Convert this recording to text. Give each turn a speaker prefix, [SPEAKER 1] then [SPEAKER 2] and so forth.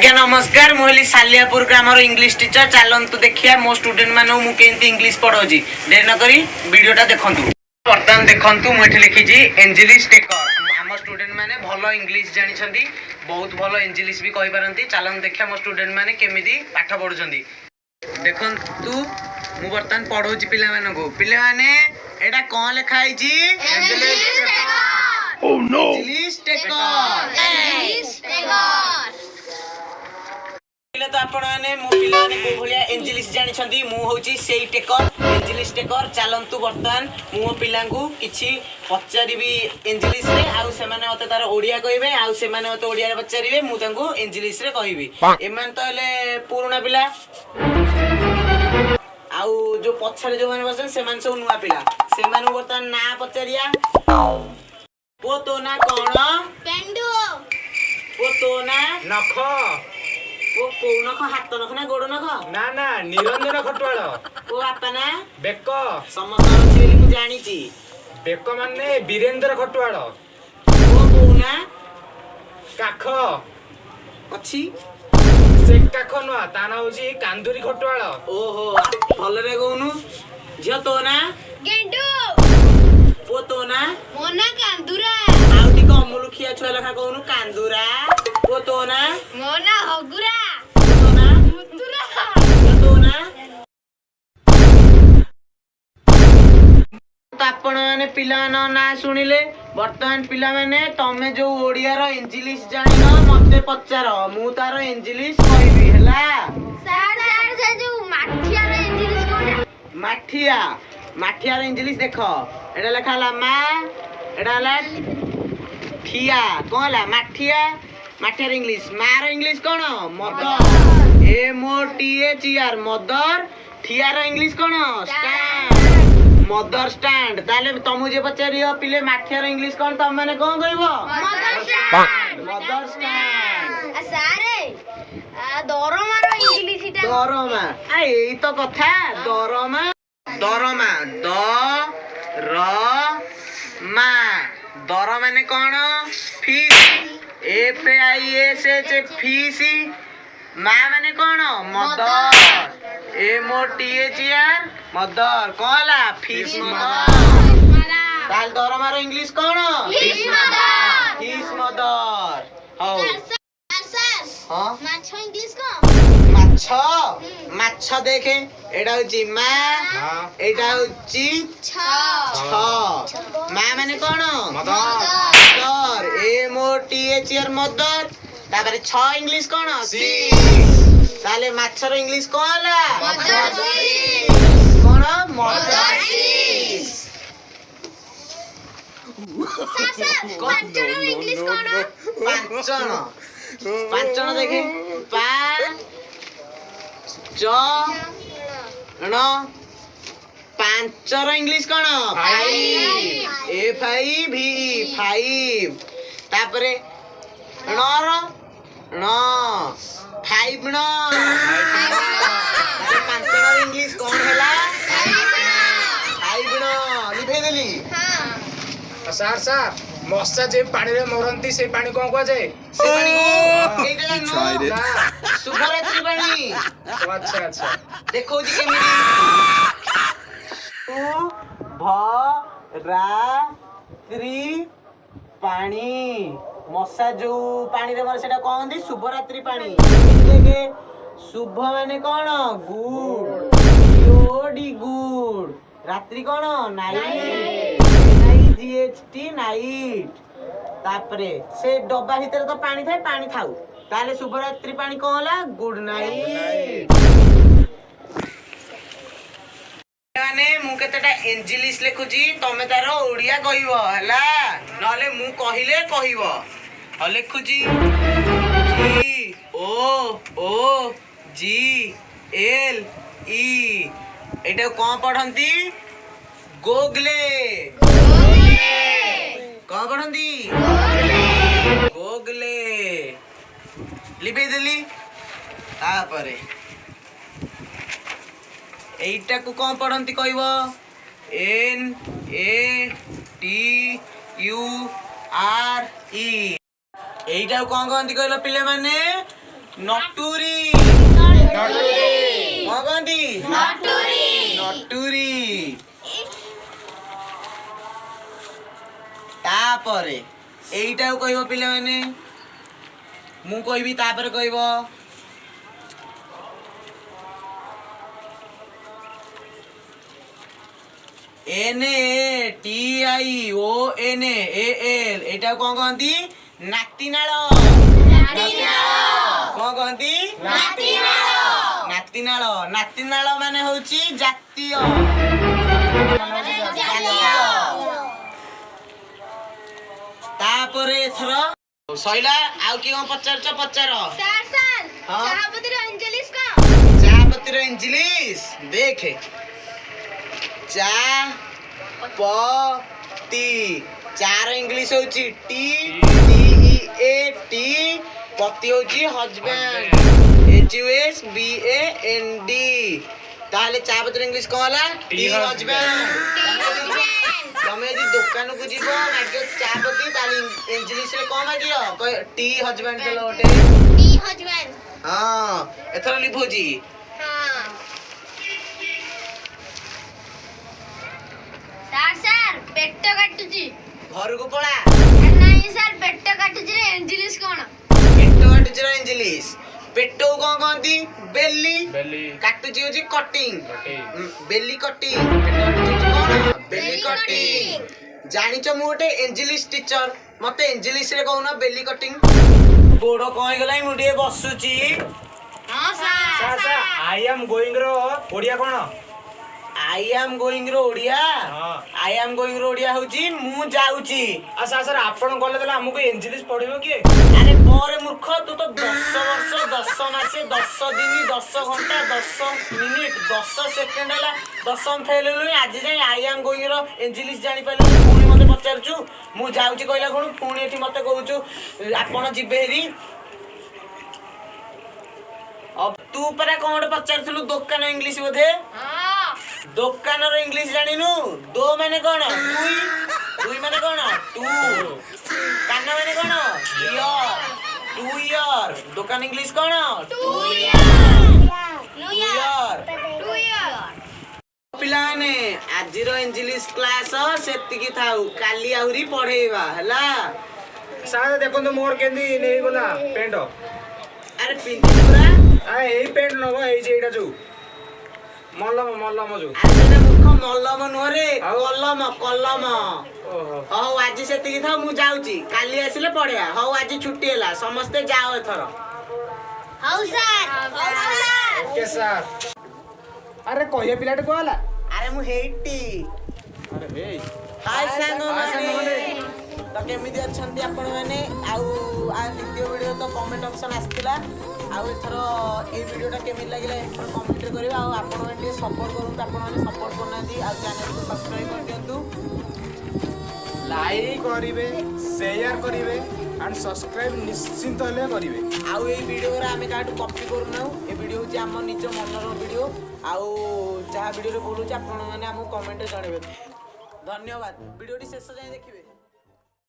[SPEAKER 1] आज्ञा नमस्कार मुझे सालियापुर ग्रामर इंग्लिश टीचर चलतु देखिए मो स्टूडेंट मान मुझे इंग्लिश पढ़ाऊँगी देर नक वीडियोटा देखु बर्तमान देखु मुझे लिखी एंजेलिस टेकर आम स्टूडेंट मैंने भल इंग्लिश जानी बहुत भल एंजेलिस भी कहींपारती चलतु देखिए मो स्टूडेंट मैंने केमी पाठ पढ़ुं देखु मु बर्तमान पढ़ाऊँगी पिलाने एटा कौन लिखाई तो आपण मैंने मो पिलाने को भलिया एंजेलिस जानी मु होची सेई टेकर एंजेलिस टेकर चलंतु बर्तमान मो पिला को किछि पचारिबी एंजेलिस रे आउ से माने मते तार ओडिया कहिबे आउ से माने मते ओडिया रे पचारिबे मु तांको एंजेलिस रे कहिबी एमान तो हले पुराना पिला आउ जो पछरे जो माने बसन से मान सब नुवा पिला से मानु बर्तमान ना पचारिया पो तो ना कोन पेंडु पो तो ना नख ओ कोन नख हाथ नख ना गोड़ नख
[SPEAKER 2] ना ना निरंजन खटवाळ
[SPEAKER 1] ओ आपा ना
[SPEAKER 2] बेक
[SPEAKER 1] समस्त छेली मु जानी छी
[SPEAKER 2] बेक माने वीरेंद्र खटवाळ
[SPEAKER 1] ओ कोना
[SPEAKER 2] काख
[SPEAKER 1] अछि
[SPEAKER 2] से काख न ताना होची कांदुरी खटवाळ
[SPEAKER 1] ओहो भल रे गउनु झियो तो ना
[SPEAKER 3] गेंडू
[SPEAKER 1] ओ तो ना
[SPEAKER 3] मोना कांदुरा
[SPEAKER 1] आउ टिक अमुलुखिया छुआ लखा कहनु कांदुरा ओ तो ना
[SPEAKER 3] मोना हगुरा
[SPEAKER 1] तो ना
[SPEAKER 3] मुतुरा
[SPEAKER 1] तो ना तो आपण माने पिला ना सुनिले वर्तमान पिला माने तमे जो ओडिया रो इंग्लिश जानिनो मते पचार मु तार इंग्लिश कहबी हला
[SPEAKER 3] सर से जो माठिया रे इंग्लिश कोन
[SPEAKER 1] माठिया रे इंग्लिश देखो एडा लिखाला मा एडा ला ठिया कोला माठिया रे इंग्लिश मार इंग्लिश कोन mother M O T H R mother ठिया रे इंग्लिश कोन स्टैंड मदर स्टैंड ताले तुम जे पचारियो पिले माठिया रे इंग्लिश कोन तम माने कोन कहबो मदर स्टैंड
[SPEAKER 3] सारे दरमा रो इंग्लिश इटा
[SPEAKER 1] दरमा आ एई तो कथा दरमा दरमा द र मा दर माने कोन fish F I S H fish मा माने कोन mother M O T H R mother कोला फीस मदर ताल दरमा रो इंग्लिश कोन फीस मदर हो हां
[SPEAKER 3] माछ इंग्लिश को
[SPEAKER 1] माछ देखे एडा होची मा एडा होची छ मा माने कोन mother M O T H R mother तापर छ इंग्लिश कोन सी ताले माछ रो इंग्लिश कोला कोन मदर फिश
[SPEAKER 3] पांचन इंग्लिश कोन
[SPEAKER 1] पांचन देखे पा च न पांचर इंग्लिश कोन five F I V five तापरे नर न फाइव न पांचर इंग्लिश कोन हैला फाइव न लिखे देली
[SPEAKER 2] सार सार मस्सा जे पानी रे मरंती से पानी कोन को जाए
[SPEAKER 1] से पानी को एटा नो सुभरात्रि पानी
[SPEAKER 2] अच्छा अच्छा
[SPEAKER 1] देखो जी केमी सु भ रा त्रि पानी मस्सा जो पानी रे मर सेटा कहंदी शुभरात्रि पानी देखे शुभ माने कोन गुड योडी गुड रात्रि कोन नाइट नाइट जीएचटी नाइट तापरे से डब्बा भीतर तो पानी थाए पानी थाउ ताले शुभरात्रि पानी कोन होला गुड नाइट माने मु केतेटा एंजेलिस लिखुची तमे तार ओडिया कहिवो हला नले मु कहिले कहिवो ह लिखुची जी ओ जी एल ई एटा कोन पढंती गोगले कोन पढंती गोगले लिपे देली तापरे एटा को कोन पढंती कहबो N A T U R E एटा कोन कहंती कहलो पिले माने ନଟୁରୀ
[SPEAKER 2] ନଟୁରୀ।
[SPEAKER 1] କଣ କହନ୍ତି ନଟୁରୀ। ତାପରେ ଏଇଟାକୁ କହିବ ପିଲାମାନେ, ମୁଁ କହିବି ତାପରେ କହିବ NATIONAL। ଏଇଟାକୁ କଣ କହନ୍ତି? ନାତିନାଳ। କଣ କହନ୍ତି? ନାତିନାଳ। ନାତିନାଳ ମାନେ ହଉଛି ଜାତୀୟ। ତାପରେ ଏଥର ସଇଲା। ଆଉ କି କଣ ପଚାରୁଛ ପଚାର। ହଁ। ଚା ପତିର ଇଂଲିଶ ଦେଖେ। ଚା ପତି। ଚାର ଇଂଲିଶ ହଉଛି TEAT। ପତି ହଉଛି ହଜବ୍ୟାଣ୍ଡ HUSBAND। ତାହେଲେ ଚା ପତିର ଇଂଲିଶ କଣ ହେଲା? ଟି ହଜବ୍ୟାଣ୍ଡ। ତମେ ଯଦି ଦୋକାନକୁ ଯିବ ମାଗିବ ଚା ପତି, ତାହେଲେ ଇଂଲିଶରେ କଣ ମାଗିବ? ଟି ହଜବ୍ୟାଣ୍ଡ ଦେଲ ଗୋଟେ। ହଁ ଏଥର ଲିଭୁଛି।
[SPEAKER 3] ପେଟ କାଟୁଛି।
[SPEAKER 1] ଘରକୁ ପଳା।
[SPEAKER 3] ନାଇଁ ସାର୍ ପେଟ କାଟୁଛି ରେ ଇଂଲିଶ କଣ?
[SPEAKER 1] ପେଟ କାଟୁଛି ର ଇଂଲିଶ। ପେଟକୁ କଣ କହନ୍ତି? ବେଲି।
[SPEAKER 2] ବେଲି।
[SPEAKER 1] କାଟୁଛି ହଉଛି କଟିଂ।
[SPEAKER 2] କଟିଂ।
[SPEAKER 1] ବେଲି କଟିଂ। ପେଟ କାଟୁଛି ହଉଛି କଣ? ବେଲି କଟିଂ। ଜାଣିଛ ମୁଁ ଗୋଟେ ଇଂଲିଶ ଟିଚର, ମତେ ଇଂଲିଶ ରେ କହୁନ ବେଲି କଟିଂ। ଗୋଡ କଣ ହେଇଗଲାଣି, ମୁଁ ଟିକେ ବସୁଛି।
[SPEAKER 2] ସାର୍ ଆଇ ଆମ୍ ଗୋଇଂ ର ଓଡ଼ିଆ କଣ?
[SPEAKER 1] ଆଇ ଆମ୍ ଗୋଇଂ ର ଓଡିଆ। ଆଇ ଆମ୍ ଗୋଇଂ ର ଓଡିଆ ହଉଛି ମୁଁ ଯାଉଛି।
[SPEAKER 2] ସାର୍ ଆପଣ ଗଲେ ତାହେଲେ ଆମକୁ ଇଂଲିଶ ପଢିବ କିଏ?
[SPEAKER 1] ଆରେ ପରେ ମୂର୍ଖ, ତୁ ତ 10 ବର୍ଷ 10 ମାସେ 10 ଦିନ 10 ଘଣ୍ଟା 10 ମିନିଟ 10 ସେକେଣ୍ଡ ହେଲା ଦଶମ ଫେଲ ହେଲୁଣି। ଆଜି ଯାଇ ଆଇ ଆମ୍ ଗୋଇଂ ର ଇଂଲିଶ ଜାଣିପାରିଲୁନି, ପୁଣି ମତେ ପଚାରୁଛୁ ମୁଁ ଯାଉଛି କହିଲା କଣ? ପୁଣି ଏଠି ମତେ କହୁଛୁ ଆପଣ ଯିବେ ହେରି। ତୁ ପରା କଣ ଗୋଟେ ପଚାରୁଥିଲୁ ଦୋକାନ ଇଂଲିଶ ବୋଧେ? ଦୋକାନର ଇଂଲିଶ ଜାଣିନୁ? ଦୋ ମାନେ କଣ? ଦୁଇ ମାନେ କଣ? ଟୁ। କାନ ମାନେ କଣ? ଇୟର। Two ear. ଦୋକାନ ଇଂଲିଶ କଣ? Two ear. ପିଲାମାନେ ଆଜିର ଇଂଲିଶ କ୍ଲାସ ସେତିକି ଥାଉ, କାଲି ଆହୁରି ପଢେଇବା ହେଲା।
[SPEAKER 2] ସାର୍ ଦେଖନ୍ତୁ ମୋର କେମିତି ନେଇଗଲା ପେଣ୍ଟ।
[SPEAKER 1] ଆରେ ପିନ୍ଧିଛୁ ପରା।
[SPEAKER 2] ଏଇ ପେଣ୍ଟ ନବ, ଏଇ ଯେ ଏଇଟା ଯୋଉ ମଲମ ଯୋଉ।
[SPEAKER 1] ଆରେ ସେଟା ମୂର୍ଖ ମଲମ ନୁହଁରେ,
[SPEAKER 2] ଆଉ?
[SPEAKER 1] କଲମ।
[SPEAKER 2] ଓହୋ।
[SPEAKER 1] ହଉ ଆଜି ସେତିକି ଥାଉ, ମୁଁ ଯାଉଛି, କାଲି ଆସିଲେ ପଢେଇବା। ହଉ ଆଜି ଛୁଟି ହେଲା, ସମସ୍ତେ ଯାଅ ଏଥର।
[SPEAKER 2] Okay sir. ଆରେ କହିବା ପିଲାଟେ କୁଆ ହେଲା?
[SPEAKER 1] ଆରେ ମୁଁ ହେଇଟି।
[SPEAKER 2] ଆରେ ହେଇ
[SPEAKER 1] ହାय ସାଙ୍ଗମାନେ।
[SPEAKER 2] ସାଙ୍ଗମାନେ।
[SPEAKER 1] ତ କେମିତି ଅଛନ୍ତି ଆପଣମାନେ? ଆଉ ଦ୍ୱିତୀୟ ଭିଡ଼ିଓ ତ କମେଣ୍ଟ ଅପସନ୍ ଆସିଥିଲା। ଆଉ ଏଥର ଏଇ ଭିଡ଼ିଓଟା କେମିତି ଲାଗିଲା ଏଥର କମେଣ୍ଟରେ କରିବା। ଆଉ ଆପଣମାନେ ଟିକେ ସପୋର୍ଟ କରନ୍ତୁ, ଆପଣମାନେ ସପୋର୍ଟ କରୁନାହାନ୍ତି। ଆଉ ଚ୍ୟାନେଲକୁ ସବସ୍କ୍ରାଇବ୍ କରିଦିଅନ୍ତୁ।
[SPEAKER 2] ଲାଇକ୍ କରିବେ, ସେୟାର କରିବେ ଆଣ୍ଡ ସବସ୍କ୍ରାଇବ ନିଶ୍ଚିନ୍ତ ହେଲେ କରିବେ।
[SPEAKER 1] ଆଉ ଏଇ ଭିଡ଼ିଓରେ ଆମେ କାହାଠୁ କପି କରୁନାହୁଁ। ଏ ଭିଡ଼ିଓ ହେଉଛି ଆମ ନିଜ ମନର ଭିଡ଼ିଓ। ଆଉ ଯାହା ଭିଡ଼ିଓରେ ଭୁଲ ହେଉଛି ଆପଣମାନେ ଆମକୁ କମେଣ୍ଟରେ ଜଣାଇବେ। ଧନ୍ୟବାଦ। ଭିଡ଼ିଓଟି ଶେଷ ଯାଏଁ ଦେଖିବେ।